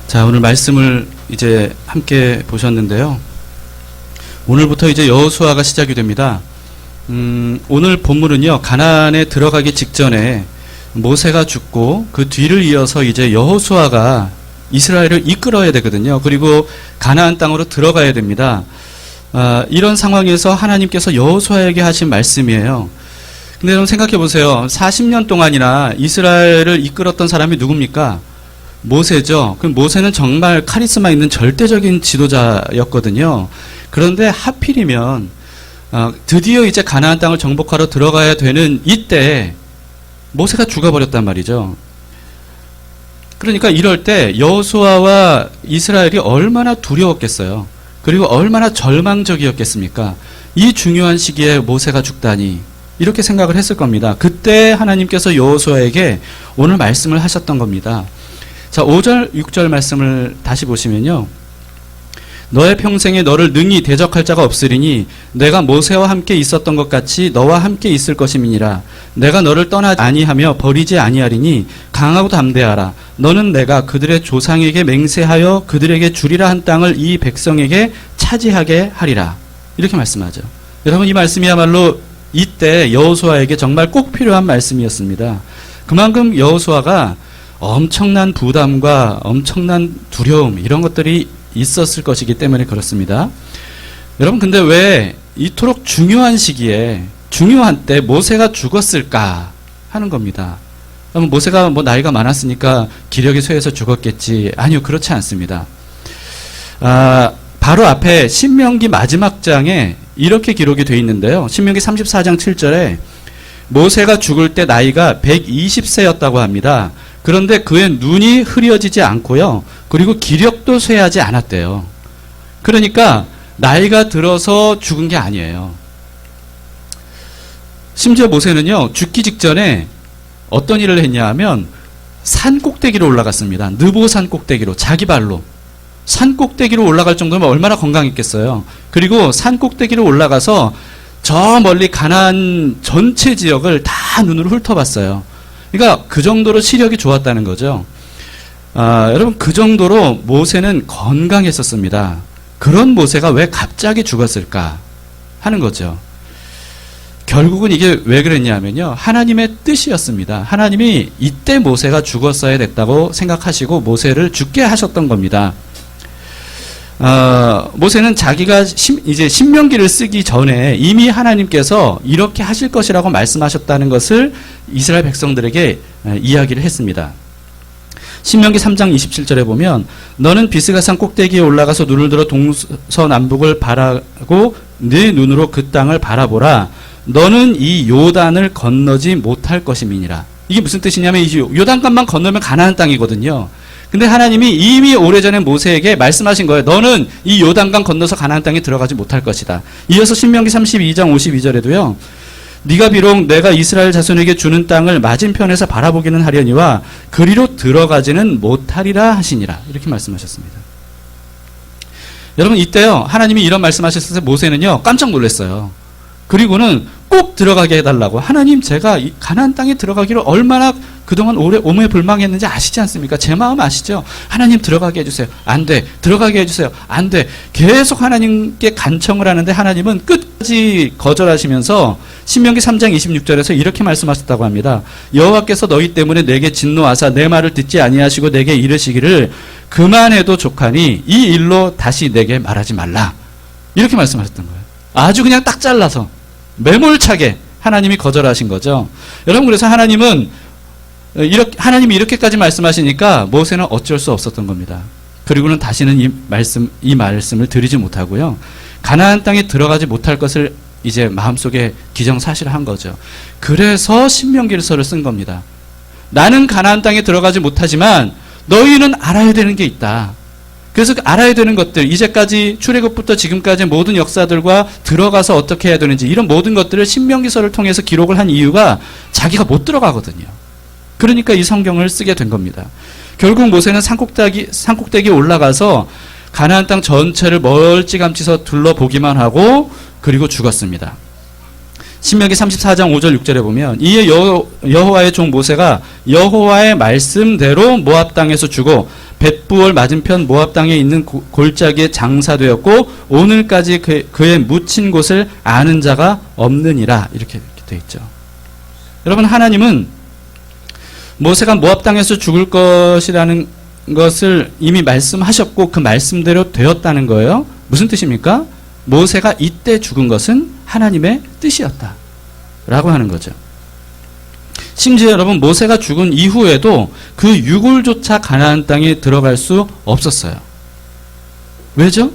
자, 오늘 말씀을 이제 함께 보셨는데요. 오늘부터 이제 여호수아가 시작이 됩니다. 오늘 본문은요, 가나안에 들어가기 직전에 모세가 죽고 그 뒤를 이어서 이제 여호수아가 이스라엘을 이끌어야 되거든요. 그리고 가나안 땅으로 들어가야 됩니다. 이런 상황에서 하나님께서 여호수아에게 하신 말씀이에요. 근데 여러분 생각해 보세요. 40년 동안이나 이스라엘을 이끌었던 사람이 누굽니까? 모세죠. 그 모세는 정말 카리스마 있는 절대적인 지도자였거든요. 그런데 하필이면 드디어 이제 가나안 땅을 정복하러 들어가야 되는 이때 모세가 죽어버렸단 말이죠. 그러니까 이럴 때 여호수아와 이스라엘이 얼마나 두려웠겠어요. 그리고 얼마나 절망적이었겠습니까? 이 중요한 시기에 모세가 죽다니 이렇게 생각을 했을 겁니다. 그때 하나님께서 여호수아에게 오늘 말씀을 하셨던 겁니다. 자, 5절, 6절 말씀을 다시 보시면요. 너의 평생에 너를 능히 대적할 자가 없으리니 내가 모세와 함께 있었던 것 같이 너와 함께 있을 것임이니라. 내가 너를 떠나지 아니하며 버리지 아니하리니 강하고 담대하라. 너는 내가 그들의 조상에게 맹세하여 그들에게 주리라 한 땅을 이 백성에게 차지하게 하리라. 이렇게 말씀하죠. 여러분, 이 말씀이야말로 이때 여호수아에게 정말 꼭 필요한 말씀이었습니다. 그만큼 여호수아가 엄청난 부담과 엄청난 두려움 이런 것들이 있었을 것이기 때문에 그렇습니다. 여러분, 근데 왜 이토록 중요한 시기에 중요한 때 모세가 죽었을까 하는 겁니다. 그럼 모세가 뭐 나이가 많았으니까 기력이 쇠해서 죽었겠지. 아니요, 그렇지 않습니다. 바로 앞에 신명기 마지막 장에 이렇게 기록이 되어 있는데요. 신명기 34장 7절에 모세가 죽을 때 나이가 120세였다고 합니다. 그런데 그의 눈이 흐려지지 않고요. 그리고 기력도 쇠하지 않았대요. 그러니까 나이가 들어서 죽은 게 아니에요. 심지어 모세는요, 죽기 직전에 어떤 일을 했냐 하면 산 꼭대기로 올라갔습니다. 느보 산 꼭대기로, 자기 발로. 산 꼭대기로 올라갈 정도면 얼마나 건강했겠어요. 그리고 산 꼭대기로 올라가서 저 멀리 가나안 전체 지역을 다 눈으로 훑어봤어요. 그러니까 그 정도로 시력이 좋았다는 거죠. 여러분, 그 정도로 모세는 건강했었습니다. 그런 모세가 왜 갑자기 죽었을까 하는 거죠. 결국은 이게 왜 그랬냐면요, 하나님의 뜻이었습니다. 하나님이 이때 모세가 죽었어야 됐다고 생각하시고 모세를 죽게 하셨던 겁니다. 모세는 자기가 이제 신명기를 쓰기 전에 이미 하나님께서 이렇게 하실 것이라고 말씀하셨다는 것을 이스라엘 백성들에게 이야기를 했습니다. 신명기 3장 27절에 보면 너는 비스가산 꼭대기에 올라가서 눈을 들어 동서남북을 바라고 네 눈으로 그 땅을 바라보라. 너는 이 요단을 건너지 못할 것임이니라. 이게 무슨 뜻이냐면 이 요단강만 건너면 가나안 땅이거든요. 근데 하나님이 이미 오래전에 모세에게 말씀하신 거예요. 너는 이 요단강 건너서 가나안 땅에 들어가지 못할 것이다. 이어서 신명기 32장 52절에도요. 네가 비록 내가 이스라엘 자손에게 주는 땅을 맞은편에서 바라보기는 하려니와 그리로 들어가지는 못하리라 하시니라. 이렇게 말씀하셨습니다. 여러분, 이때요, 하나님이 이런 말씀하셨을 때 모세는요, 깜짝 놀랐어요. 그리고는 꼭 들어가게 해달라고. 하나님, 제가 이 가나안 땅에 들어가기를 얼마나 그동안 오래 불망했는지 아시지 않습니까? 제 마음 아시죠? 하나님, 들어가게 해주세요. 안 돼. 들어가게 해주세요. 안 돼. 계속 하나님께 간청을 하는데 하나님은 끝까지 거절하시면서 신명기 3장 26절에서 이렇게 말씀하셨다고 합니다. 여호와께서 너희 때문에 내게 진노하사 내 말을 듣지 아니하시고 내게 이르시기를 그만해도 족하니 이 일로 다시 내게 말하지 말라. 이렇게 말씀하셨던 거예요. 아주 그냥 딱 잘라서 매몰차게 하나님이 거절하신 거죠. 여러분, 그래서 하나님이 이렇게까지 말씀하시니까 모세는 어쩔 수 없었던 겁니다. 그리고는 다시는 이 말씀을 드리지 못하고요. 가나안 땅에 들어가지 못할 것을 이제 마음속에 기정사실한 거죠. 그래서 신명기서를 쓴 겁니다. 나는 가나안 땅에 들어가지 못하지만 너희는 알아야 되는 게 있다. 그래서 알아야 되는 것들, 이제까지 출애굽부터 지금까지 모든 역사들과 들어가서 어떻게 해야 되는지 이런 모든 것들을 신명기서를 통해서 기록을 한 이유가 자기가 못 들어가거든요. 그러니까 이 성경을 쓰게 된 겁니다. 결국 모세는 산꼭대기에 올라가서 가나안 땅 전체를 멀찌감치서 둘러보기만 하고 그리고 죽었습니다. 신명기 34장 5절 6절에 보면 이에 여호와의 종 모세가 여호와의 말씀대로 모압 땅에서 죽어 벳부얼 맞은편 모압 땅에 있는 골짜기에 장사되었고 오늘까지 그의 묻힌 곳을 아는 자가 없느니라. 이렇게 되어 있죠. 여러분, 하나님은 모세가 모압 땅에서 죽을 것이라는 것을 이미 말씀하셨고 그 말씀대로 되었다는 거예요. 무슨 뜻입니까? 모세가 이때 죽은 것은 하나님의 뜻이었다 라고 하는 거죠. 심지어 여러분, 모세가 죽은 이후에도 그 유골조차 가나안 땅에 들어갈 수 없었어요. 왜죠?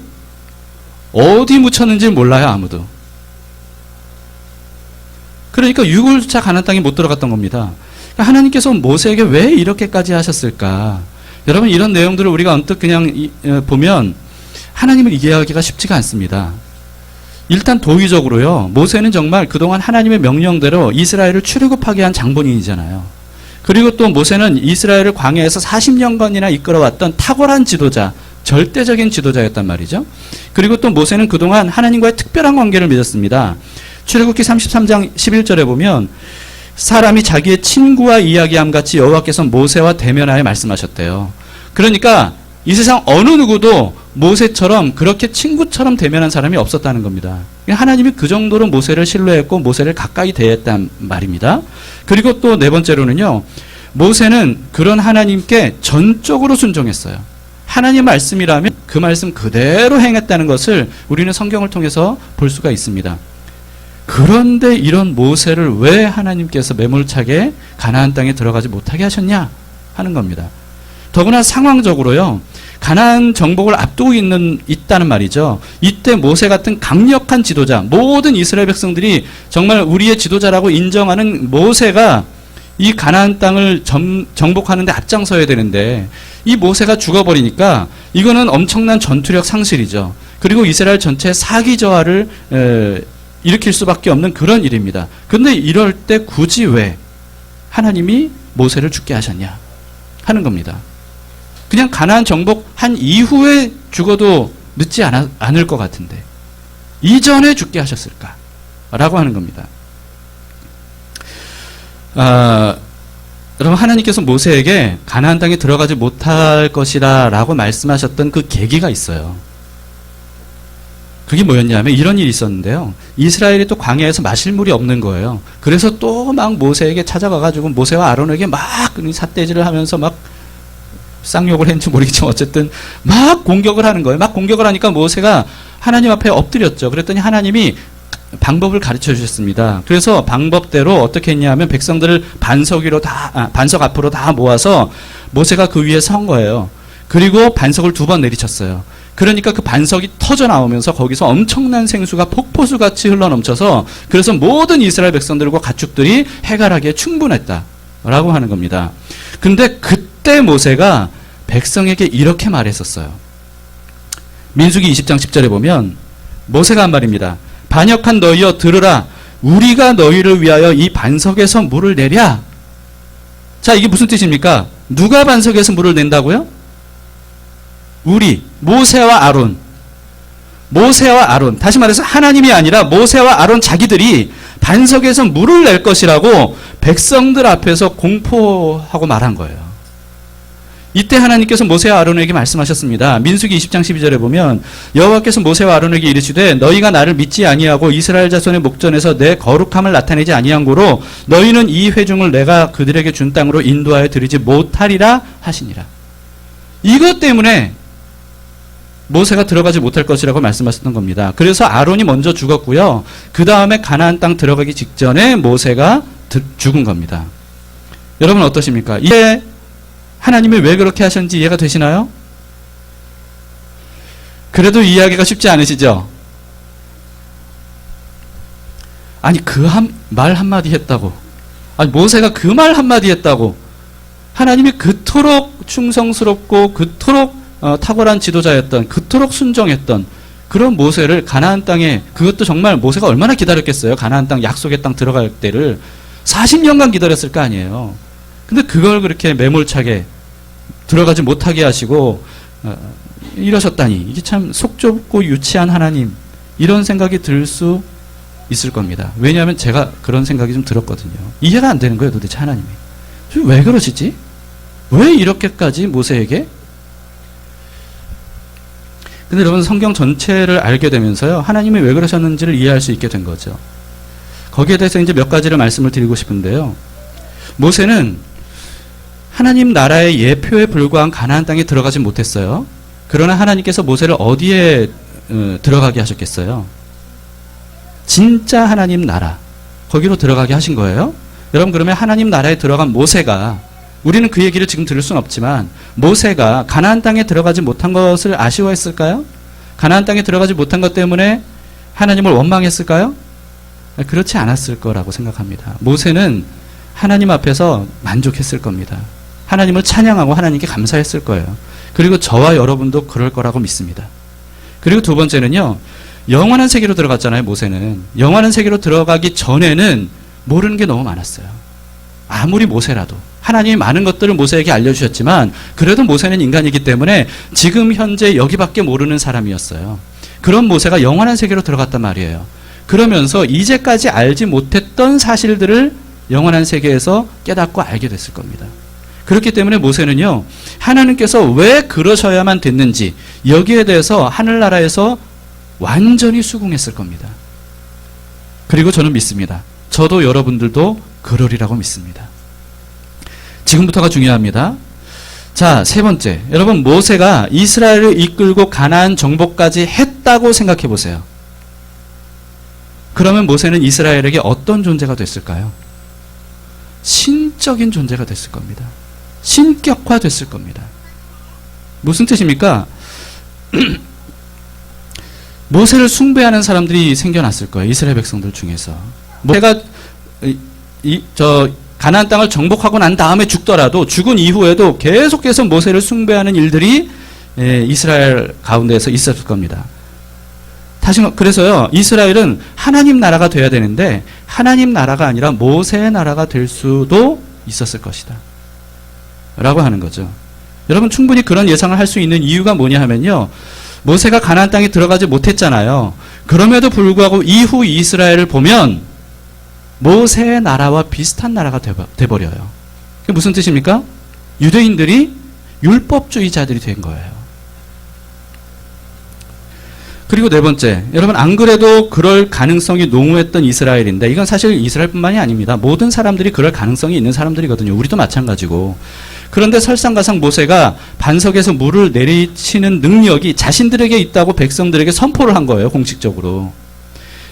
어디 묻혔는지 몰라요, 아무도. 그러니까 유골조차 가나안 땅에 못 들어갔던 겁니다. 하나님께서 모세에게 왜 이렇게까지 하셨을까? 여러분, 이런 내용들을 우리가 언뜻 그냥 보면 하나님을 이해하기가 쉽지가 않습니다. 일단 도의적으로요, 모세는 정말 그동안 하나님의 명령대로 이스라엘을 출애굽하게 한 장본인이잖아요. 그리고 또 모세는 이스라엘을 광야에서 40년간이나 이끌어왔던 탁월한 지도자, 절대적인 지도자였단 말이죠. 그리고 또 모세는 그동안 하나님과의 특별한 관계를 맺었습니다. 출애굽기 33장 11절에 보면 사람이 자기의 친구와 이야기함 같이 여호와께서 모세와 대면하여 말씀하셨대요. 그러니까 이 세상 어느 누구도 모세처럼 그렇게 친구처럼 대면한 사람이 없었다는 겁니다. 하나님이 그 정도로 모세를 신뢰했고 모세를 가까이 대했단 말입니다. 그리고 또 네 번째로는요, 모세는 그런 하나님께 전적으로 순종했어요. 하나님 말씀이라면 그 말씀 그대로 행했다는 것을 우리는 성경을 통해서 볼 수가 있습니다. 그런데 이런 모세를 왜 하나님께서 매몰차게 가나안 땅에 들어가지 못하게 하셨냐 하는 겁니다. 더구나 상황적으로요, 가나안 정복을 앞두고 있다는 말이죠. 이때 모세 같은 강력한 지도자, 모든 이스라엘 백성들이 정말 우리의 지도자라고 인정하는 모세가 이 가나안 땅을 정복하는 데 앞장서야 되는데 이 모세가 죽어버리니까 이거는 엄청난 전투력 상실이죠. 그리고 이스라엘 전체의 사기저하를 일으킬 수밖에 없는 그런 일입니다. 그런데 이럴 때 굳이 왜 하나님이 모세를 죽게 하셨냐 하는 겁니다. 그냥 가나안 정복한 이후에 죽어도 늦지 않을 것 같은데 이전에 죽게 하셨을까? 라고 하는 겁니다. 여러분, 하나님께서 모세에게 가나안 땅에 들어가지 못할 것이라 라고 말씀하셨던 그 계기가 있어요. 그게 뭐였냐면 이런 일이 있었는데요. 이스라엘이 또 광야에서 마실 물이 없는 거예요. 그래서 또 막 모세에게 찾아가가지고 모세와 아론에게 막 삿대질을 하면서 막 쌍욕을 했는지 모르겠지만 어쨌든 막 공격을 하는 거예요. 막 공격을 하니까 모세가 하나님 앞에 엎드렸죠. 그랬더니 하나님이 방법을 가르쳐 주셨습니다. 그래서 방법대로 어떻게 했냐면 백성들을 반석 앞으로 다 모아서 모세가 그 위에 선 거예요. 그리고 반석을 2번 내리쳤어요. 그러니까 그 반석이 터져 나오면서 거기서 엄청난 생수가 폭포수같이 흘러넘쳐서 그래서 모든 이스라엘 백성들과 가축들이 해갈하기에 충분했다라고 하는 겁니다. 근데 그때 모세가 백성에게 이렇게 말했었어요. 민수기 20장 10절에 보면 모세가 한 말입니다. 반역한 너희여 들으라. 우리가 너희를 위하여 이 반석에서 물을 내랴. 자, 이게 무슨 뜻입니까? 누가 반석에서 물을 낸다고요? 우리, 모세와 아론. 모세와 아론. 다시 말해서 하나님이 아니라 모세와 아론 자기들이 반석에서 물을 낼 것이라고 백성들 앞에서 공포하고 말한 거예요. 이때 하나님께서 모세와 아론에게 말씀하셨습니다. 민수기 20장 12절에 보면 여호와께서 모세와 아론에게 이르시되 너희가 나를 믿지 아니하고 이스라엘 자손의 목전에서 내 거룩함을 나타내지 아니한 고로 너희는 이 회중을 내가 그들에게 준 땅으로 인도하여 드리지 못하리라 하시니라. 이것 때문에 모세가 들어가지 못할 것이라고 말씀하셨던 겁니다. 그래서 아론이 먼저 죽었고요. 그 다음에 가나안 땅 들어가기 직전에 모세가 죽은 겁니다. 여러분 어떠십니까? 이게 하나님이 왜 그렇게 하셨는지 이해가 되시나요? 그래도 이해하기가 쉽지 않으시죠? 아니 그 말 한마디 했다고, 아니 모세가 그 말 한마디 했다고 하나님이 그토록 충성스럽고 그토록 탁월한 지도자였던, 그토록 순종했던 그런 모세를 가나안 땅에, 그것도 정말 모세가 얼마나 기다렸겠어요. 가나안 땅, 약속의 땅 들어갈 때를 40년간 기다렸을 거 아니에요. 근데 그걸 그렇게 매몰차게 들어가지 못하게 하시고 이러셨다니, 이게 참 속 좁고 유치한 하나님, 이런 생각이 들 수 있을 겁니다. 왜냐하면 제가 그런 생각이 좀 들었거든요. 이해가 안 되는 거예요, 도대체 하나님이. 왜 그러시지? 왜 이렇게까지 모세에게? 근데 여러분, 성경 전체를 알게 되면서요, 하나님이 왜 그러셨는지를 이해할 수 있게 된 거죠. 거기에 대해서 이제 몇 가지를 말씀을 드리고 싶은데요. 모세는 하나님 나라의 예표에 불과한 가나안 땅에 들어가지 못했어요. 그러나 하나님께서 모세를 어디에 들어가게 하셨겠어요? 진짜 하나님 나라, 거기로 들어가게 하신 거예요. 여러분, 그러면 하나님 나라에 들어간 모세가, 우리는 그 얘기를 지금 들을 수는 없지만 모세가 가나안 땅에 들어가지 못한 것을 아쉬워했을까요? 가나안 땅에 들어가지 못한 것 때문에 하나님을 원망했을까요? 그렇지 않았을 거라고 생각합니다. 모세는 하나님 앞에서 만족했을 겁니다. 하나님을 찬양하고 하나님께 감사했을 거예요. 그리고 저와 여러분도 그럴 거라고 믿습니다. 그리고 두 번째는요, 영원한 세계로 들어갔잖아요. 모세는 영원한 세계로 들어가기 전에는 모르는 게 너무 많았어요. 아무리 모세라도 하나님이 많은 것들을 모세에게 알려주셨지만 그래도 모세는 인간이기 때문에 지금 현재 여기밖에 모르는 사람이었어요. 그런 모세가 영원한 세계로 들어갔단 말이에요. 그러면서 이제까지 알지 못했던 사실들을 영원한 세계에서 깨닫고 알게 됐을 겁니다. 그렇기 때문에 모세는요, 하나님께서 왜 그러셔야만 됐는지 여기에 대해서 하늘나라에서 완전히 수긍했을 겁니다. 그리고 저는 믿습니다. 저도 여러분들도 그러리라고 믿습니다. 지금부터가 중요합니다. 자, 세 번째. 여러분, 모세가 이스라엘을 이끌고 가나안 정복까지 했다고 생각해 보세요. 그러면 모세는 이스라엘에게 어떤 존재가 됐을까요? 신적인 존재가 됐을 겁니다. 신격화 됐을 겁니다. 무슨 뜻입니까? 모세를 숭배하는 사람들이 생겨났을 거예요. 이스라엘 백성들 중에서. 모세가 가나안 땅을 정복하고 난 다음에 죽더라도 죽은 이후에도 계속해서 모세를 숭배하는 일들이 이스라엘 가운데에서 있었을 겁니다. 그래서요, 이스라엘은 하나님 나라가 돼야 되는데 하나님 나라가 아니라 모세의 나라가 될 수도 있었을 것이다 라고 하는 거죠. 여러분, 충분히 그런 예상을 할 수 있는 이유가 뭐냐 하면요, 모세가 가나안 땅에 들어가지 못했잖아요. 그럼에도 불구하고 이후 이스라엘을 보면 모세의 나라와 비슷한 나라가 돼버려요. 그게 무슨 뜻입니까? 유대인들이 율법주의자들이 된 거예요. 그리고 네 번째, 여러분, 안 그래도 그럴 가능성이 농후했던 이스라엘인데, 이건 사실 이스라엘뿐만이 아닙니다. 모든 사람들이 그럴 가능성이 있는 사람들이거든요. 우리도 마찬가지고. 그런데 설상가상 모세가 반석에서 물을 내리치는 능력이 자신들에게 있다고 백성들에게 선포를 한 거예요, 공식적으로.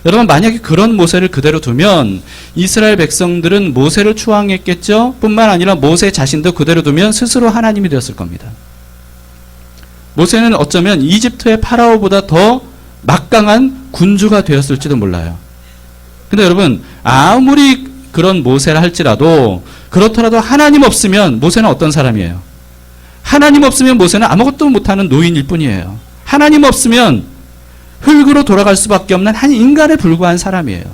여러분, 만약에 그런 모세를 그대로 두면 이스라엘 백성들은 모세를 추앙했겠죠? 뿐만 아니라 모세 자신도 그대로 두면 스스로 하나님이 되었을 겁니다. 모세는 어쩌면 이집트의 파라오보다 더 막강한 군주가 되었을지도 몰라요. 근데 여러분, 아무리 그런 모세라 할지라도, 그렇더라도 하나님 없으면 모세는 어떤 사람이에요? 하나님 없으면 모세는 아무것도 못하는 노인일 뿐이에요. 하나님 없으면 흙으로 돌아갈 수밖에 없는 한 인간에 불과한 사람이에요.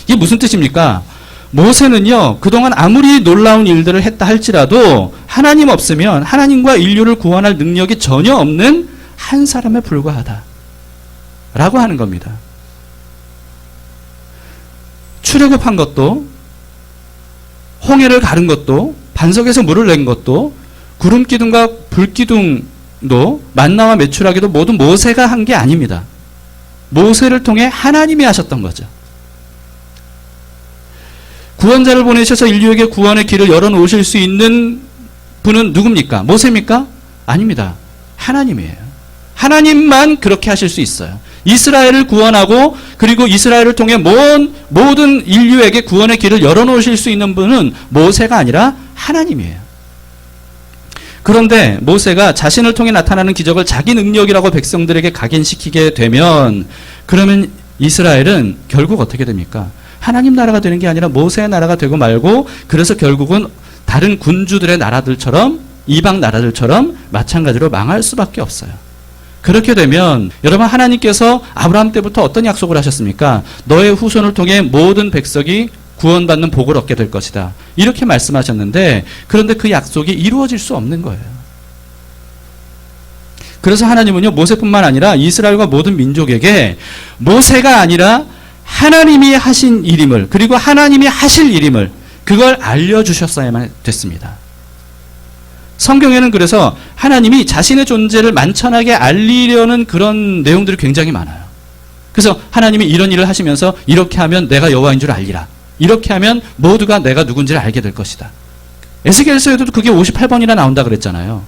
이게 무슨 뜻입니까? 모세는요, 그동안 아무리 놀라운 일들을 했다 할지라도 하나님 없으면 하나님과 인류를 구원할 능력이 전혀 없는 한 사람에 불과하다 라고 하는 겁니다. 출애굽한 것도, 홍해를 가른 것도, 반석에서 물을 낸 것도, 구름기둥과 불기둥도, 만나와 메추라기도 모두 모세가 한 게 아닙니다. 모세를 통해 하나님이 하셨던 거죠. 구원자를 보내셔서 인류에게 구원의 길을 열어놓으실 수 있는 분은 누굽니까? 모세입니까? 아닙니다. 하나님이에요. 하나님만 그렇게 하실 수 있어요. 이스라엘을 구원하고 그리고 이스라엘을 통해 모든 인류에게 구원의 길을 열어놓으실 수 있는 분은 모세가 아니라 하나님이에요. 그런데 모세가 자신을 통해 나타나는 기적을 자기 능력이라고 백성들에게 각인시키게 되면, 그러면 이스라엘은 결국 어떻게 됩니까? 하나님 나라가 되는 게 아니라 모세의 나라가 되고 말고, 그래서 결국은 다른 군주들의 나라들처럼, 이방 나라들처럼 마찬가지로 망할 수밖에 없어요. 그렇게 되면 여러분, 하나님께서 아브라함 때부터 어떤 약속을 하셨습니까? 너의 후손을 통해 모든 백성이 구원받는 복을 얻게 될 것이다, 이렇게 말씀하셨는데, 그런데 그 약속이 이루어질 수 없는 거예요. 그래서 하나님은요, 모세뿐만 아니라 이스라엘과 모든 민족에게 모세가 아니라 하나님이 하신 일임을, 그리고 하나님이 하실 일임을 그걸 알려주셨어야만 됐습니다. 성경에는 그래서 하나님이 자신의 존재를 만천하게 알리려는 그런 내용들이 굉장히 많아요. 그래서 하나님이 이런 일을 하시면서 이렇게 하면 내가 여호와인 줄 알리라. 이렇게 하면 모두가 내가 누군지를 알게 될 것이다. 에스겔서에도 그게 58번이나 나온다 그랬잖아요.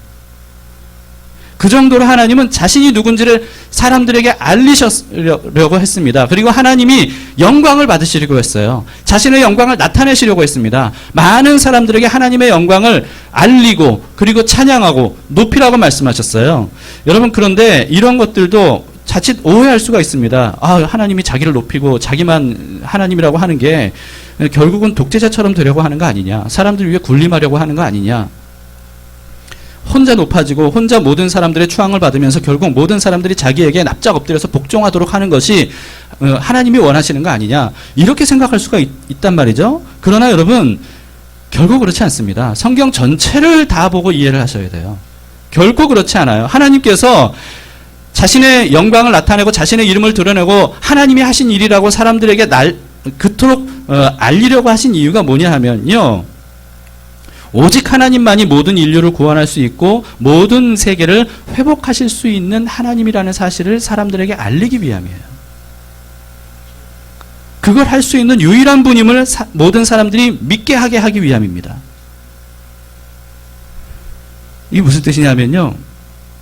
그 정도로 하나님은 자신이 누군지를 사람들에게 알리시려고 했습니다. 그리고 하나님이 영광을 받으시려고 했어요. 자신의 영광을 나타내시려고 했습니다. 많은 사람들에게 하나님의 영광을 알리고 그리고 찬양하고 높이라고 말씀하셨어요. 여러분, 그런데 이런 것들도 자칫 오해할 수가 있습니다. 아, 하나님이 자기를 높이고 자기만 하나님이라고 하는 게 결국은 독재자처럼 되려고 하는 거 아니냐. 사람들 위해 군림하려고 하는 거 아니냐. 혼자 높아지고 혼자 모든 사람들의 추앙을 받으면서 결국 모든 사람들이 자기에게 납작 엎드려서 복종하도록 하는 것이 하나님이 원하시는 거 아니냐. 이렇게 생각할 수가 있단 말이죠. 그러나 여러분, 결국 그렇지 않습니다. 성경 전체를 다 보고 이해를 하셔야 돼요. 결코 그렇지 않아요. 하나님께서 자신의 영광을 나타내고 자신의 이름을 드러내고 하나님이 하신 일이라고 사람들에게 그토록 알리려고 하신 이유가 뭐냐 하면요. 오직 하나님만이 모든 인류를 구원할 수 있고 모든 세계를 회복하실 수 있는 하나님이라는 사실을 사람들에게 알리기 위함이에요. 그걸 할 수 있는 유일한 분임을 모든 사람들이 믿게 하게 하기 위함입니다. 이게 무슨 뜻이냐면요.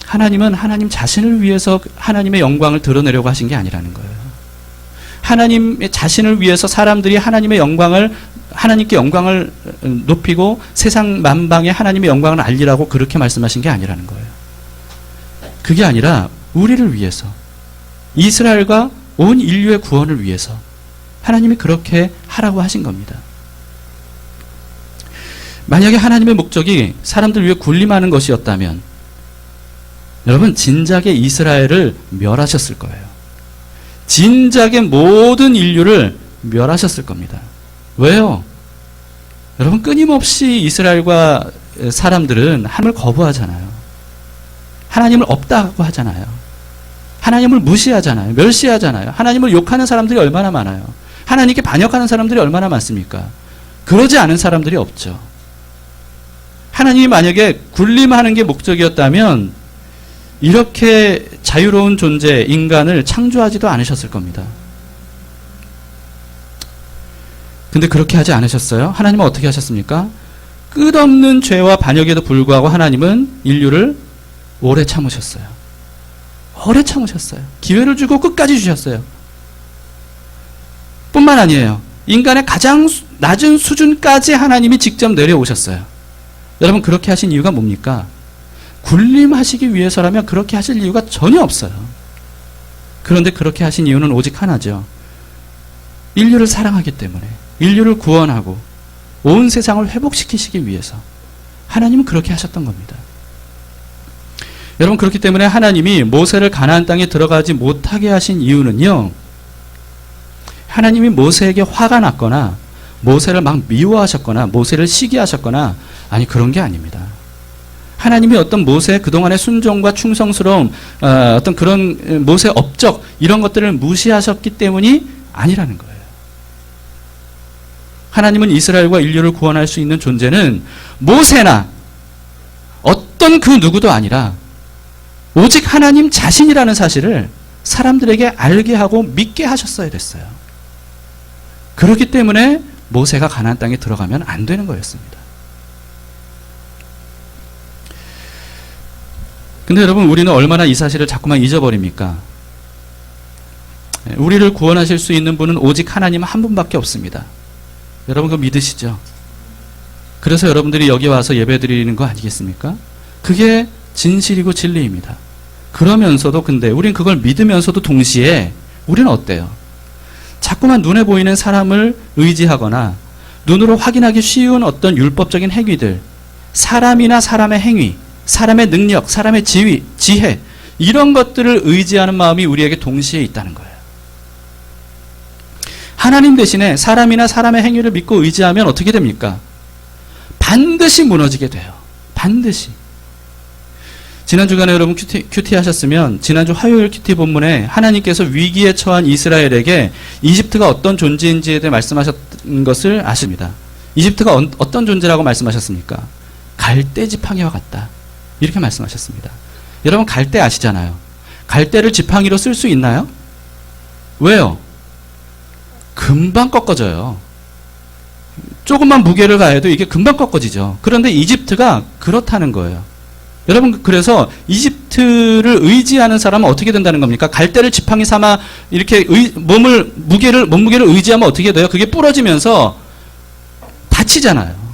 하나님은 하나님 자신을 위해서 하나님의 영광을 드러내려고 하신 게 아니라는 거예요. 하나님의 자신을 위해서 사람들이 하나님께 영광을 높이고 세상 만방에 하나님의 영광을 알리라고 그렇게 말씀하신 게 아니라는 거예요. 그게 아니라 우리를 위해서, 이스라엘과 온 인류의 구원을 위해서 하나님이 그렇게 하라고 하신 겁니다. 만약에 하나님의 목적이 사람들 위해 군림하는 것이었다면 여러분, 진작에 이스라엘을 멸하셨을 거예요. 진작에 모든 인류를 멸하셨을 겁니다. 왜요? 여러분, 끊임없이 이스라엘과 사람들은 하나님을 거부하잖아요. 하나님을 없다고 하잖아요. 하나님을 무시하잖아요. 멸시하잖아요. 하나님을 욕하는 사람들이 얼마나 많아요. 하나님께 반역하는 사람들이 얼마나 많습니까? 그러지 않은 사람들이 없죠. 하나님이 만약에 군림하는 게 목적이었다면 이렇게 자유로운 존재, 인간을 창조하지도 않으셨을 겁니다. 근데 그렇게 하지 않으셨어요. 하나님은 어떻게 하셨습니까? 끝없는 죄와 반역에도 불구하고 하나님은 인류를 오래 참으셨어요. 오래 참으셨어요. 기회를 주고 끝까지 주셨어요. 뿐만 아니에요. 인간의 가장 낮은 수준까지 하나님이 직접 내려오셨어요. 여러분, 그렇게 하신 이유가 뭡니까? 군림하시기 위해서라면 그렇게 하실 이유가 전혀 없어요. 그런데 그렇게 하신 이유는 오직 하나죠. 인류를 사랑하기 때문에, 인류를 구원하고 온 세상을 회복시키시기 위해서 하나님은 그렇게 하셨던 겁니다. 여러분, 그렇기 때문에 하나님이 모세를 가나안 땅에 들어가지 못하게 하신 이유는요, 하나님이 모세에게 화가 났거나 모세를 막 미워하셨거나 모세를 시기하셨거나, 아니, 그런 게 아닙니다. 하나님이 어떤 모세의 그동안의 순종과 충성스러움, 어떤 그런 모세의 업적, 이런 것들을 무시하셨기 때문이 아니라는 거예요. 하나님은 이스라엘과 인류를 구원할 수 있는 존재는 모세나 어떤 그 누구도 아니라 오직 하나님 자신이라는 사실을 사람들에게 알게 하고 믿게 하셨어야 됐어요. 그렇기 때문에 모세가 가나안 땅에 들어가면 안 되는 거였습니다. 근데 여러분, 우리는 얼마나 이 사실을 자꾸만 잊어버립니까? 우리를 구원하실 수 있는 분은 오직 하나님 한 분밖에 없습니다. 여러분, 그거 믿으시죠? 그래서 여러분들이 여기 와서 예배 드리는 거 아니겠습니까? 그게 진실이고 진리입니다. 그러면서도 근데 우린 그걸 믿으면서도 동시에 우리는 어때요? 자꾸만 눈에 보이는 사람을 의지하거나 눈으로 확인하기 쉬운 어떤 율법적인 행위들, 사람이나 사람의 행위, 사람의 능력, 사람의 지위, 지혜, 이런 것들을 의지하는 마음이 우리에게 동시에 있다는 거예요. 하나님 대신에 사람이나 사람의 행위를 믿고 의지하면 어떻게 됩니까? 반드시 무너지게 돼요. 반드시. 지난 주간에 여러분 큐티 하셨으면 지난주 화요일 큐티 본문에 하나님께서 위기에 처한 이스라엘에게 이집트가 어떤 존재인지에 대해 말씀하셨던 것을 아십니다. 이집트가 어떤 존재라고 말씀하셨습니까? 갈대 지팡이와 같다. 이렇게 말씀하셨습니다. 여러분 갈대 아시잖아요. 갈대를 지팡이로 쓸 수 있나요? 왜요? 금방 꺾어져요. 조금만 무게를 가해도 이게 금방 꺾어지죠. 그런데 이집트가 그렇다는 거예요. 여러분 그래서 이집트를 의지하는 사람은 어떻게 된다는 겁니까? 갈대를 지팡이 삼아 이렇게 몸무게를 의지하면 어떻게 돼요? 그게 부러지면서 다치잖아요.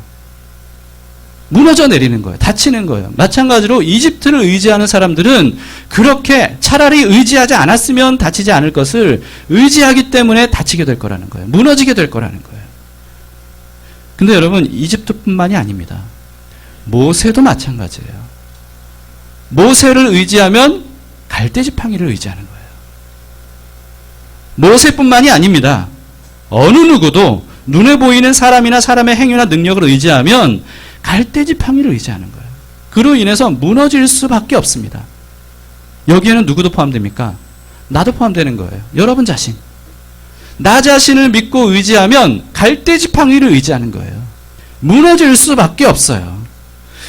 무너져 내리는 거예요. 다치는 거예요. 마찬가지로 이집트를 의지하는 사람들은 그렇게 차라리 의지하지 않았으면 다치지 않을 것을 의지하기 때문에 다치게 될 거라는 거예요. 무너지게 될 거라는 거예요. 근데 여러분 이집트뿐만이 아닙니다. 모세도 마찬가지예요. 모세를 의지하면 갈대지팡이를 의지하는 거예요. 모세뿐만이 아닙니다. 어느 누구도 눈에 보이는 사람이나 사람의 행위나 능력을 의지하면 갈대지팡이를 의지하는 거예요. 그로 인해서 무너질 수밖에 없습니다. 여기에는 누구도 포함됩니까? 나도 포함되는 거예요. 여러분 자신. 나 자신을 믿고 의지하면 갈대지팡이를 의지하는 거예요. 무너질 수밖에 없어요.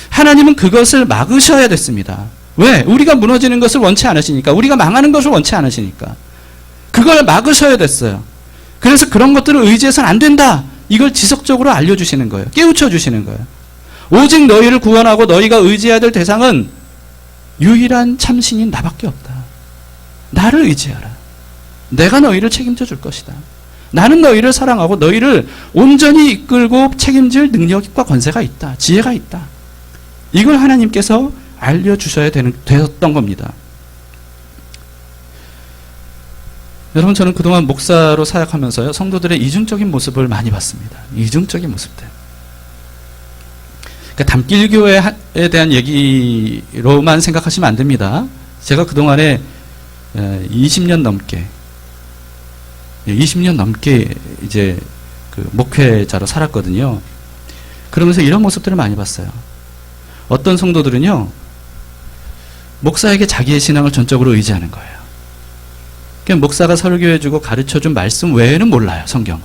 하나님은 그것을 막으셔야 됐습니다. 왜? 우리가 무너지는 것을 원치 않으시니까. 우리가 망하는 것을 원치 않으시니까. 그걸 막으셔야 됐어요. 그래서 그런 것들을 의지해서는 안 된다. 이걸 지속적으로 알려주시는 거예요. 깨우쳐 주시는 거예요. 오직 너희를 구원하고 너희가 의지해야 될 대상은 유일한 참신인 나밖에 없다. 나를 의지하라. 내가 너희를 책임져 줄 것이다. 나는 너희를 사랑하고 너희를 온전히 이끌고 책임질 능력과 권세가 있다. 지혜가 있다. 이걸 하나님께서 알려주셔야 되었던 겁니다. 여러분 저는 그동안 목사로 사역하면서요. 성도들의 이중적인 모습을 많이 봤습니다. 이중적인 모습들. 그러니까 담길교회에 대한 얘기로만 생각하시면 안 됩니다. 제가 그동안에 20년 넘게 이제 그 목회자로 살았거든요. 그러면서 이런 모습들을 많이 봤어요. 어떤 성도들은요, 목사에게 자기의 신앙을 전적으로 의지하는 거예요. 그냥 목사가 설교해주고 가르쳐준 말씀 외에는 몰라요, 성경은.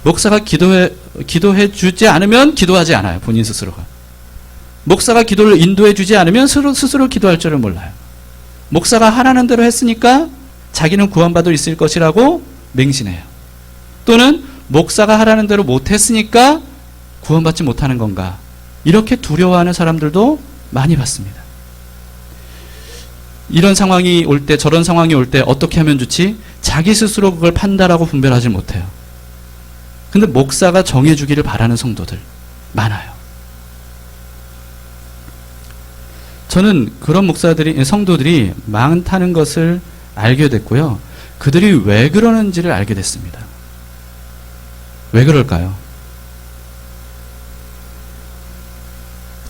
목사가 기도해주지 않으면 기도하지 않아요, 본인 스스로가. 목사가 기도를 인도해주지 않으면 스스로 기도할 줄을 몰라요. 목사가 하라는 대로 했으니까 자기는 구원받을 있을 것이라고 맹신해요. 또는 목사가 하라는 대로 못했으니까 구원받지 못하는 건가. 이렇게 두려워하는 사람들도 많이 봤습니다. 이런 상황이 올 때, 저런 상황이 올 때 어떻게 하면 좋지? 자기 스스로 그걸 판단하고 분별하지 못해요. 근데 목사가 정해주기를 바라는 성도들 많아요. 저는 그런 성도들이 많다는 것을 알게 됐고요. 그들이 왜 그러는지를 알게 됐습니다. 왜 그럴까요?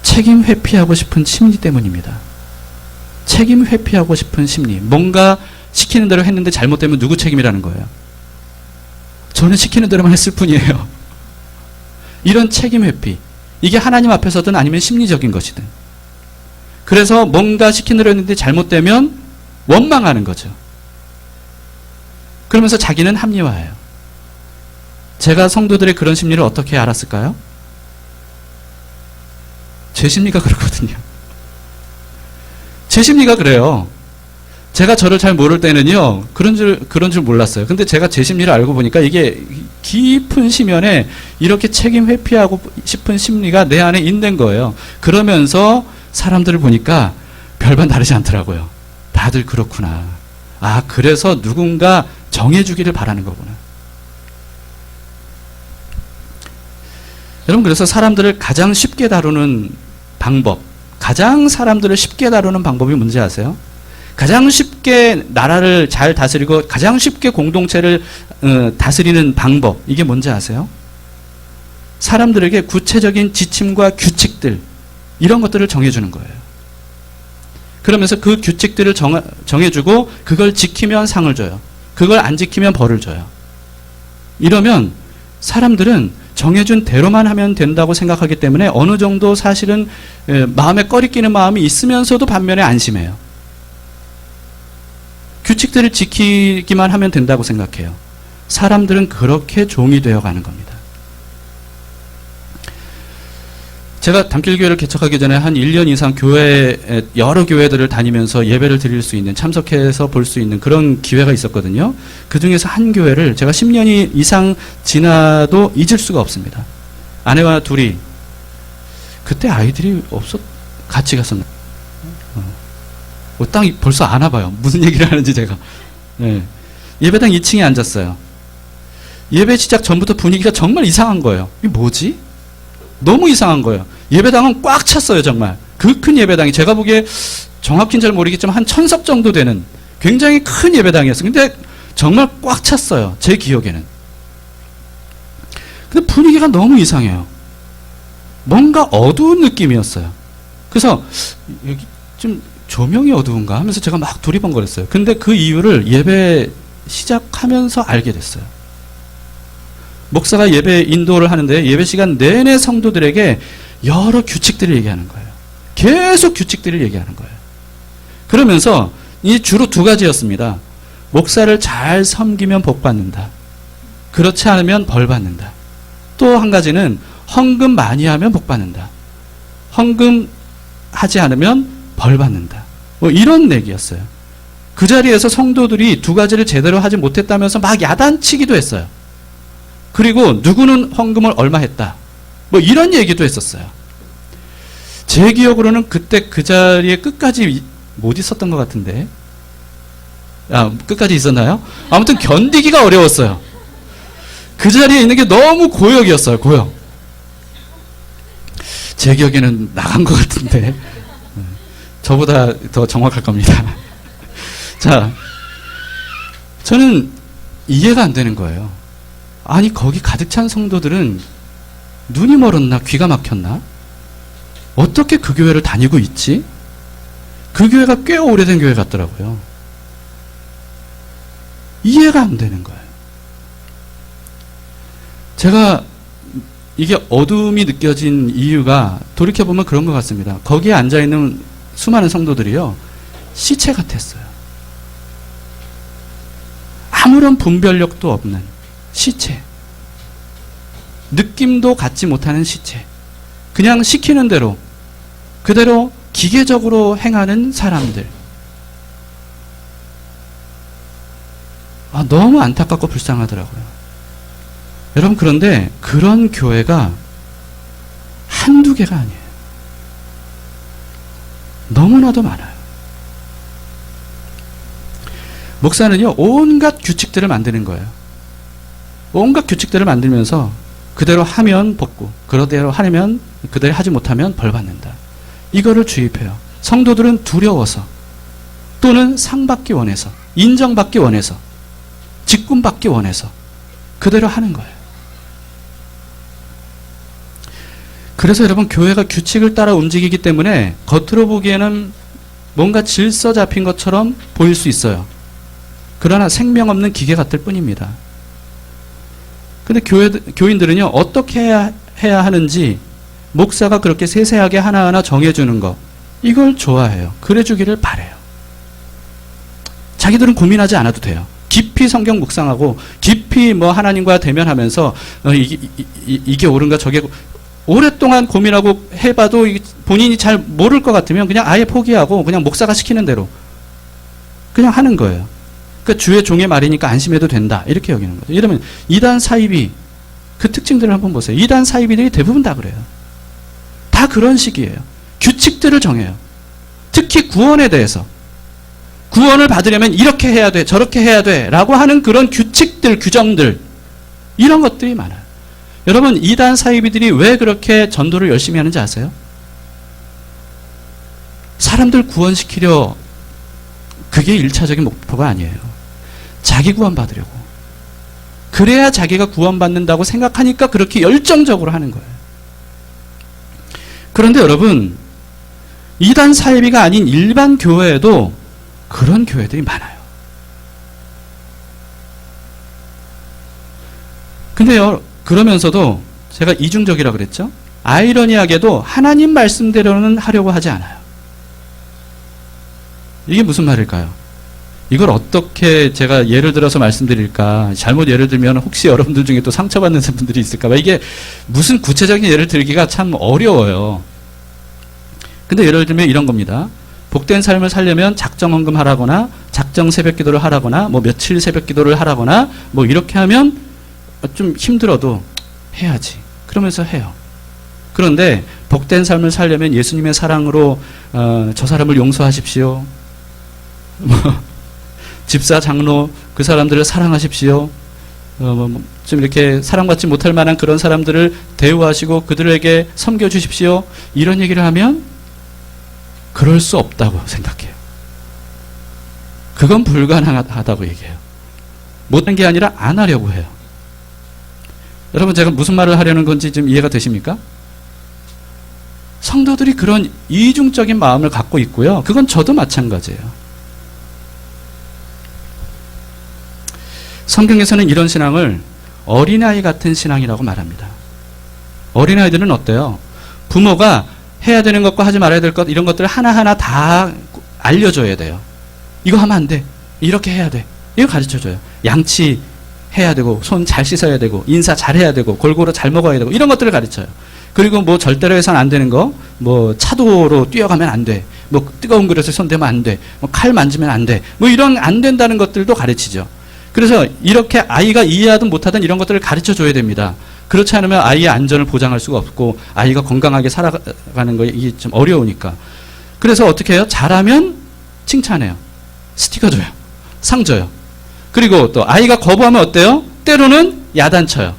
책임 회피하고 싶은 심리 때문입니다. 책임 회피하고 싶은 심리. 뭔가 시키는 대로 했는데 잘못되면 누구 책임이라는 거예요? 저는 시키는 대로만 했을 뿐이에요. 이런 책임 회피. 이게 하나님 앞에서든 아니면 심리적인 것이든. 그래서 뭔가 시키는 대로 했는데 잘못되면 원망하는 거죠. 그러면서 자기는 합리화해요. 제가 성도들의 그런 심리를 어떻게 알았을까요? 제 심리가 그렇거든요. 제 심리가 그래요. 제가 저를 잘 모를 때는요, 그런 줄 몰랐어요. 근데 제가 제 심리를 알고 보니까 이게 깊은 심연에 이렇게 책임 회피하고 싶은 심리가 내 안에 있는 거예요. 그러면서 사람들을 보니까 별반 다르지 않더라고요. 다들 그렇구나. 아, 그래서 누군가 정해주기를 바라는 거구나. 여러분, 그래서 사람들을 가장 쉽게 다루는 방법, 가장 사람들을 쉽게 다루는 방법이 뭔지 아세요? 가장 쉽게 나라를 잘 다스리고 가장 쉽게 공동체를 다스리는 방법, 이게 뭔지 아세요? 사람들에게 구체적인 지침과 규칙들, 이런 것들을 정해주는 거예요. 그러면서 그 규칙들을 정해주고 그걸 지키면 상을 줘요. 그걸 안 지키면 벌을 줘요. 이러면 사람들은 정해준 대로만 하면 된다고 생각하기 때문에 어느 정도 사실은 마음에 꺼리끼는 마음이 있으면서도 반면에 안심해요. 규칙들을 지키기만 하면 된다고 생각해요. 사람들은 그렇게 종이 되어가는 겁니다. 제가 담길교회를 개척하기 전에 한 1년 이상 여러 교회들을 다니면서 예배를 드릴 수 있는, 참석해서 볼 수 있는 그런 기회가 있었거든요. 그 중에서 한 교회를 제가 10년이 이상 지나도 잊을 수가 없습니다. 아내와 둘이, 그때 아이들이 같이 갔었나? 딱 벌써 아나 봐요. 무슨 얘기를 하는지 제가. 네. 예배당 2층에 앉았어요. 예배 시작 전부터 분위기가 정말 이상한 거예요. 이게 뭐지? 너무 이상한 거예요. 예배당은 꽉 찼어요, 정말. 그 큰 예배당이 제가 보기에 정확히는 잘 모르겠지만 한 1000석 정도 되는 굉장히 큰 예배당이었어요. 근데 정말 꽉 찼어요, 제 기억에는. 근데 분위기가 너무 이상해요. 뭔가 어두운 느낌이었어요. 그래서 여기 좀 조명이 어두운가 하면서 제가 막 두리번거렸어요. 근데 그 이유를 예배 시작하면서 알게 됐어요. 목사가 예배 인도를 하는데 예배 시간 내내 성도들에게 여러 규칙들을 얘기하는 거예요. 계속 규칙들을 얘기하는 거예요. 그러면서 이 주로 두 가지였습니다. 목사를 잘 섬기면 복 받는다. 그렇지 않으면 벌 받는다. 또 한 가지는 헌금 많이 하면 복 받는다. 헌금 하지 않으면 벌 받는다. 뭐 이런 얘기였어요. 그 자리에서 성도들이 두 가지를 제대로 하지 못했다면서 막 야단치기도 했어요. 그리고 누구는 헌금을 얼마 했다. 뭐 이런 얘기도 했었어요. 제 기억으로는 그때 그 자리에 끝까지 못 있었던 것 같은데. 끝까지 있었나요? 아무튼 견디기가 어려웠어요. 그 자리에 있는 게 너무 고역이었어요. 고역. 제 기억에는 나간 것 같은데. 저보다 더 정확할 겁니다. 자, 저는 이해가 안 되는 거예요. 아니, 거기 가득 찬 성도들은 눈이 멀었나 귀가 막혔나? 어떻게 그 교회를 다니고 있지? 그 교회가 꽤 오래된 교회 같더라고요. 이해가 안 되는 거예요. 제가 이게 어둠이 느껴진 이유가 돌이켜보면 그런 것 같습니다. 거기에 앉아있는 수많은 성도들이요, 시체 같았어요. 아무런 분별력도 없는 시체. 느낌도 갖지 못하는 시체. 그냥 시키는 대로, 그대로 기계적으로 행하는 사람들. 너무 안타깝고 불쌍하더라고요. 여러분, 그런데 그런 교회가 한두 개가 아니에요. 너무나도 많아요. 목사는요, 온갖 규칙들을 만드는 거예요. 온갖 규칙들을 만들면서 그대로 하면 복고, 그대로 하면, 그대로 하지 못하면 벌 받는다. 이거를 주입해요. 성도들은 두려워서, 또는 상받기 원해서, 인정받기 원해서, 직분받기 원해서 그대로 하는 거예요. 그래서 여러분, 교회가 규칙을 따라 움직이기 때문에 겉으로 보기에는 뭔가 질서 잡힌 것처럼 보일 수 있어요. 그러나 생명 없는 기계 같을 뿐입니다. 근데 교인들은요, 어떻게 해야 하는지 목사가 그렇게 세세하게 하나하나 정해주는 거, 이걸 좋아해요. 그래주기를 바래요. 자기들은 고민하지 않아도 돼요. 깊이 성경 묵상하고 깊이 뭐 하나님과 대면하면서 이게 옳은가 저게 오랫동안 고민하고 해봐도 본인이 잘 모를 것 같으면 그냥 아예 포기하고 그냥 목사가 시키는 대로 그냥 하는 거예요. 그러니까 주의 종의 말이니까 안심해도 된다, 이렇게 여기는 거죠. 이러면 이단 사이비 그 특징들을 한번 보세요. 이단 사이비들이 대부분 다 그래요. 다 그런 식이에요. 규칙들을 정해요. 특히 구원에 대해서. 구원을 받으려면 이렇게 해야 돼, 저렇게 해야 돼 라고 하는 그런 규칙들, 규정들, 이런 것들이 많아요. 여러분, 이단 사이비들이 왜 그렇게 전도를 열심히 하는지 아세요? 사람들 구원시키려, 그게 1차적인 목표가 아니에요. 자기 구원 받으려고. 그래야 자기가 구원받는다고 생각하니까 그렇게 열정적으로 하는 거예요. 그런데 여러분, 이단 사이비가 아닌 일반 교회에도 그런 교회들이 많아요. 근데요, 그러면서도 제가 이중적이라고 그랬죠? 아이러니하게도 하나님 말씀대로는 하려고 하지 않아요. 이게 무슨 말일까요? 이걸 어떻게 제가 예를 들어서 말씀드릴까? 잘못 예를 들면 혹시 여러분들 중에 또 상처받는 분들이 있을까 봐 이게 무슨 구체적인 예를 들기가 참 어려워요. 근데 예를 들면 이런 겁니다. 복된 삶을 살려면 작정 헌금 하라거나 작정 새벽 기도를 하라거나 뭐 며칠 새벽 기도를 하라거나 뭐 이렇게 하면 좀 힘들어도 해야지. 그러면서 해요. 그런데 복된 삶을 살려면 예수님의 사랑으로 저 사람을 용서하십시오. 집사, 장로 그 사람들을 사랑하십시오. 좀 이렇게 사랑받지 못할 만한 그런 사람들을 대우하시고 그들에게 섬겨주십시오. 이런 얘기를 하면 그럴 수 없다고 생각해요. 그건 불가능하다고 얘기해요. 못한 게 아니라 안 하려고 해요. 여러분 제가 무슨 말을 하려는 건지 좀 이해가 되십니까? 성도들이 그런 이중적인 마음을 갖고 있고요. 그건 저도 마찬가지예요. 성경에서는 이런 신앙을 어린아이 같은 신앙이라고 말합니다. 어린아이들은 어때요? 부모가 해야 되는 것과 하지 말아야 될 것 이런 것들을 하나하나 다 알려줘야 돼요. 이거 하면 안 돼. 이렇게 해야 돼. 이거 가르쳐줘요. 양치해야 되고 손 잘 씻어야 되고 인사 잘해야 되고 골고루 잘 먹어야 되고 이런 것들을 가르쳐요. 그리고 뭐 절대로 해서는 안 되는 거, 뭐 차도로 뛰어가면 안 돼. 뭐 뜨거운 그릇에 손대면 안 돼. 뭐 칼 만지면 안 돼. 뭐 이런 안 된다는 것들도 가르치죠. 그래서 이렇게 아이가 이해하든 못하든 이런 것들을 가르쳐 줘야 됩니다. 그렇지 않으면 아이의 안전을 보장할 수가 없고 아이가 건강하게 살아가는 거 이게 좀 어려우니까. 그래서 어떻게 해요? 잘하면 칭찬해요. 스티커 줘요. 상 줘요. 그리고 또 아이가 거부하면 어때요? 때로는 야단쳐요.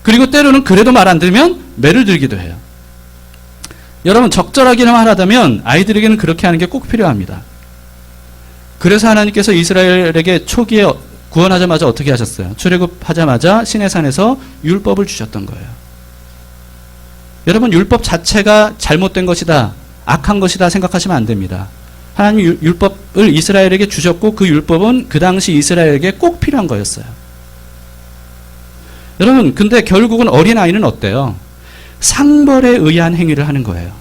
그리고 때로는 그래도 말 안 들으면 매를 들기도 해요. 여러분 적절하게만 하라면 아이들에게는 그렇게 하는 게 꼭 필요합니다. 그래서 하나님께서 이스라엘에게 초기에 구원하자마자 어떻게 하셨어요? 출애굽하자마자 시내산에서 율법을 주셨던 거예요. 여러분 율법 자체가 잘못된 것이다, 악한 것이다 생각하시면 안 됩니다. 하나님 율법을 이스라엘에게 주셨고 그 율법은 그 당시 이스라엘에게 꼭 필요한 거였어요. 여러분 근데 결국은 어린아이는 어때요? 상벌에 의한 행위를 하는 거예요.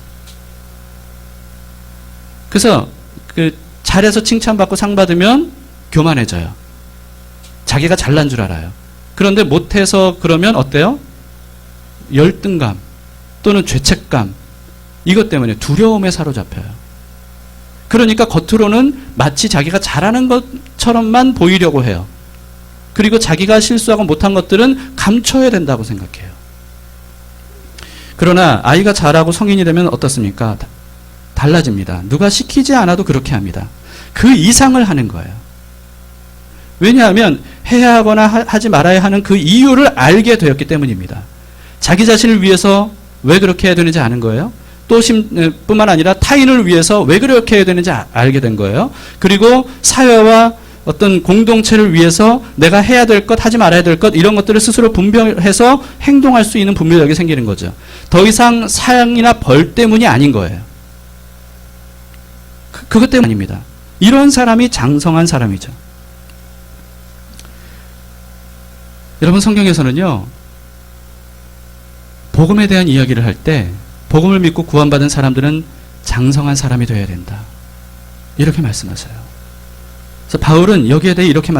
그래서 그 잘해서 칭찬받고 상 받으면 교만해져요. 자기가 잘난 줄 알아요. 그런데 못해서 그러면 어때요? 열등감 또는 죄책감 이것 때문에 두려움에 사로잡혀요. 그러니까 겉으로는 마치 자기가 잘하는 것처럼만 보이려고 해요. 그리고 자기가 실수하고 못한 것들은 감춰야 된다고 생각해요. 그러나 아이가 자라고 성인이 되면 어떻습니까? 달라집니다. 누가 시키지 않아도 그렇게 합니다. 그 이상을 하는 거예요. 왜냐하면 해야 하거나 하지 말아야 하는 그 이유를 알게 되었기 때문입니다. 자기 자신을 위해서 왜 그렇게 해야 되는지 아는 거예요. 또 뿐만 아니라 타인을 위해서 왜 그렇게 해야 되는지 알게 된 거예요. 그리고 사회와 어떤 공동체를 위해서 내가 해야 될 것, 하지 말아야 될 것 이런 것들을 스스로 분별해서 행동할 수 있는 분별력이 생기는 거죠. 더 이상 사형이나 벌 때문이 아닌 거예요. 그것 때문입니다. 이런 사람이 장성한 사람이죠. 여러분 성경에서는요. 복음에 대한 이야기를 할 때 복음을 믿고 구원받은 사람들은 장성한 사람이 되어야 된다. 이렇게 말씀하세요. 그래서 바울은 여기에 대해 이렇게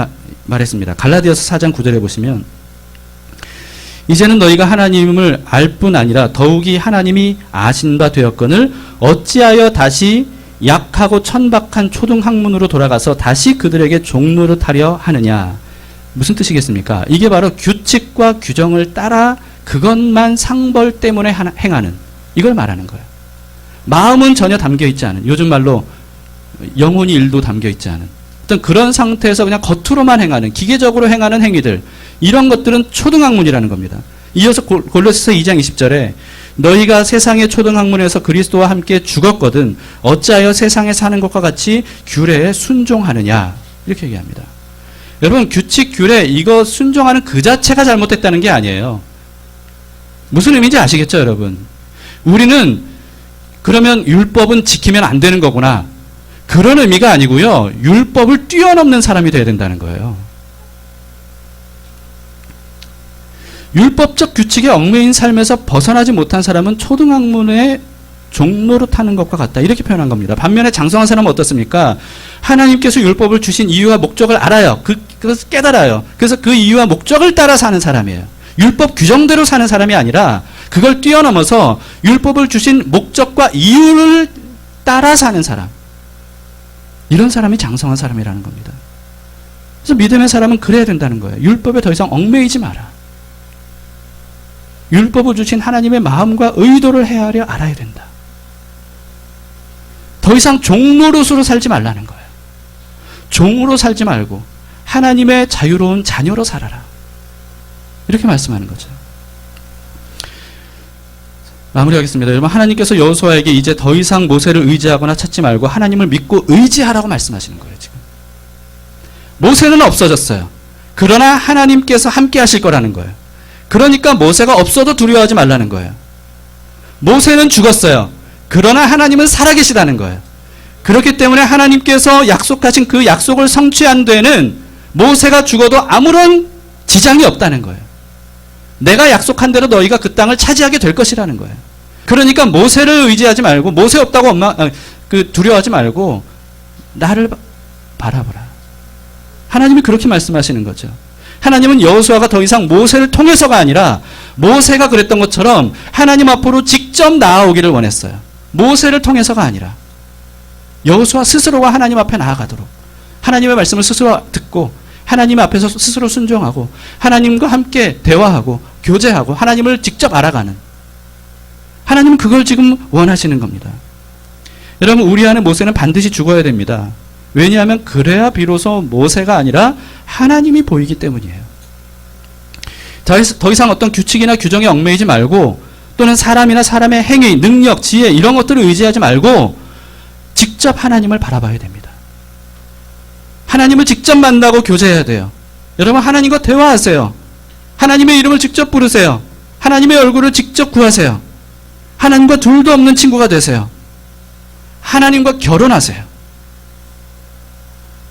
말했습니다. 갈라디아서 4장 9절에 보시면 이제는 너희가 하나님을 알 뿐 아니라 더욱이 하나님이 아신 바 되었거늘 어찌하여 다시 약하고 천박한 초등학문으로 돌아가서 다시 그들에게 종노릇하려 하느냐. 무슨 뜻이겠습니까? 이게 바로 규칙과 규정을 따라 그것만 상벌 때문에 행하는 이걸 말하는 거예요. 마음은 전혀 담겨있지 않은 요즘 말로 영혼이 일도 담겨있지 않은 어떤 그런 상태에서 그냥 겉으로만 행하는 기계적으로 행하는 행위들 이런 것들은 초등학문이라는 겁니다. 이어서 골로새서 2장 20절에 너희가 세상의 초등학문에서 그리스도와 함께 죽었거든 어찌하여 세상에 사는 것과 같이 규례에 순종하느냐 이렇게 얘기합니다. 여러분 규칙 규례 이거 순종하는 그 자체가 잘못됐다는 게 아니에요. 무슨 의미인지 아시겠죠 여러분? 우리는 그러면 율법은 지키면 안 되는 거구나 그런 의미가 아니고요. 율법을 뛰어넘는 사람이 돼야 된다는 거예요. 율법적 규칙에 얽매인 삶에서 벗어나지 못한 사람은 초등학문의 종로로 타는 것과 같다. 이렇게 표현한 겁니다. 반면에 장성한 사람은 어떻습니까? 하나님께서 율법을 주신 이유와 목적을 알아요. 그것을 깨달아요. 그래서 그 이유와 목적을 따라 사는 사람이에요. 율법 규정대로 사는 사람이 아니라 그걸 뛰어넘어서 율법을 주신 목적과 이유를 따라 사는 사람. 이런 사람이 장성한 사람이라는 겁니다. 그래서 믿음의 사람은 그래야 된다는 거예요. 율법에 더 이상 얽매이지 마라. 율법을 주신 하나님의 마음과 의도를 헤아려 알아야 된다. 더 이상 종노릇으로 살지 말라는 거예요. 종으로 살지 말고 하나님의 자유로운 자녀로 살아라. 이렇게 말씀하는 거죠. 마무리하겠습니다. 여러분, 하나님께서 여호수아에게 이제 더 이상 모세를 의지하거나 찾지 말고 하나님을 믿고 의지하라고 말씀하시는 거예요. 지금 모세는 없어졌어요. 그러나 하나님께서 함께 하실 거라는 거예요. 그러니까 모세가 없어도 두려워하지 말라는 거예요. 모세는 죽었어요. 그러나 하나님은 살아계시다는 거예요. 그렇기 때문에 하나님께서 약속하신 그 약속을 성취한 데는 모세가 죽어도 아무런 지장이 없다는 거예요. 내가 약속한 대로 너희가 그 땅을 차지하게 될 것이라는 거예요. 그러니까 모세를 의지하지 말고 모세 없다고 두려워하지 말고 나를 바라보라. 하나님이 그렇게 말씀하시는 거죠. 하나님은 여호수아가 더 이상 모세를 통해서가 아니라 모세가 그랬던 것처럼 하나님 앞으로 직접 나아오기를 원했어요. 모세를 통해서가 아니라 여호수아 스스로가 하나님 앞에 나아가도록 하나님의 말씀을 스스로 듣고 하나님 앞에서 스스로 순종하고 하나님과 함께 대화하고 교제하고 하나님을 직접 알아가는, 하나님은 그걸 지금 원하시는 겁니다. 여러분, 우리 안에 모세는 반드시 죽어야 됩니다. 왜냐하면 그래야 비로소 모세가 아니라 하나님이 보이기 때문이에요. 더 이상 어떤 규칙이나 규정에 얽매이지 말고 또는 사람이나 사람의 행위, 능력, 지혜 이런 것들을 의지하지 말고 직접 하나님을 바라봐야 됩니다. 하나님을 직접 만나고 교제해야 돼요. 여러분, 하나님과 대화하세요. 하나님의 이름을 직접 부르세요. 하나님의 얼굴을 직접 구하세요. 하나님과 둘도 없는 친구가 되세요. 하나님과 결혼하세요.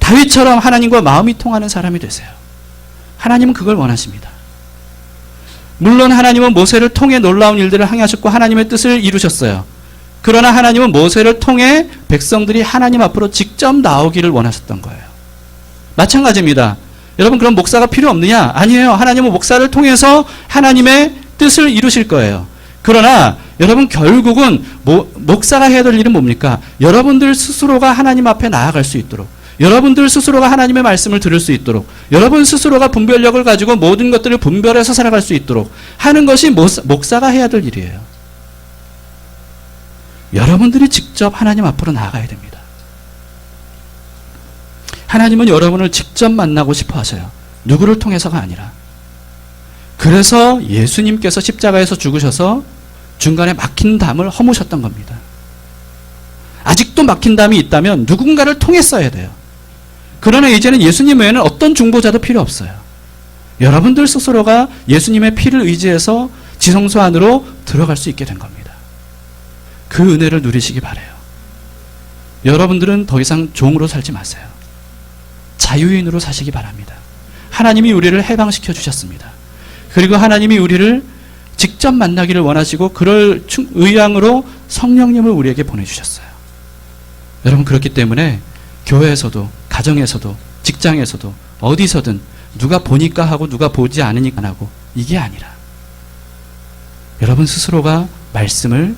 다윗처럼 하나님과 마음이 통하는 사람이 되세요. 하나님은 그걸 원하십니다. 물론 하나님은 모세를 통해 놀라운 일들을 행하셨고 하나님의 뜻을 이루셨어요. 그러나 하나님은 모세를 통해 백성들이 하나님 앞으로 직접 나오기를 원하셨던 거예요. 마찬가지입니다. 여러분, 그럼 목사가 필요 없느냐? 아니에요. 하나님은 목사를 통해서 하나님의 뜻을 이루실 거예요. 그러나 여러분, 결국은 목사가 해야 될 일은 뭡니까? 여러분들 스스로가 하나님 앞에 나아갈 수 있도록, 여러분들 스스로가 하나님의 말씀을 들을 수 있도록, 여러분 스스로가 분별력을 가지고 모든 것들을 분별해서 살아갈 수 있도록 하는 것이 목사가 해야 될 일이에요. 여러분들이 직접 하나님 앞으로 나아가야 됩니다. 하나님은 여러분을 직접 만나고 싶어 하셔요. 누구를 통해서가 아니라. 그래서 예수님께서 십자가에서 죽으셔서 중간에 막힌 담을 허무셨던 겁니다. 아직도 막힌 담이 있다면 누군가를 통했어야 돼요. 그러나 이제는 예수님 외에는 어떤 중보자도 필요 없어요. 여러분들 스스로가 예수님의 피를 의지해서 지성소 안으로 들어갈 수 있게 된 겁니다. 그 은혜를 누리시기 바라요. 여러분들은 더 이상 종으로 살지 마세요. 자유인으로 사시기 바랍니다. 하나님이 우리를 해방시켜 주셨습니다. 그리고 하나님이 우리를 직접 만나기를 원하시고 그럴 의향으로 성령님을 우리에게 보내주셨어요. 여러분, 그렇기 때문에 교회에서도 가정에서도 직장에서도 어디서든 누가 보니까 하고 누가 보지 않으니까 하고 이게 아니라 여러분 스스로가 말씀을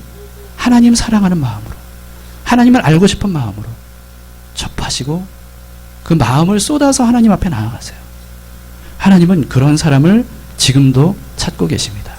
하나님 사랑하는 마음으로, 하나님을 알고 싶은 마음으로 접하시고 그 마음을 쏟아서 하나님 앞에 나아가세요. 하나님은 그런 사람을 지금도 찾고 계십니다.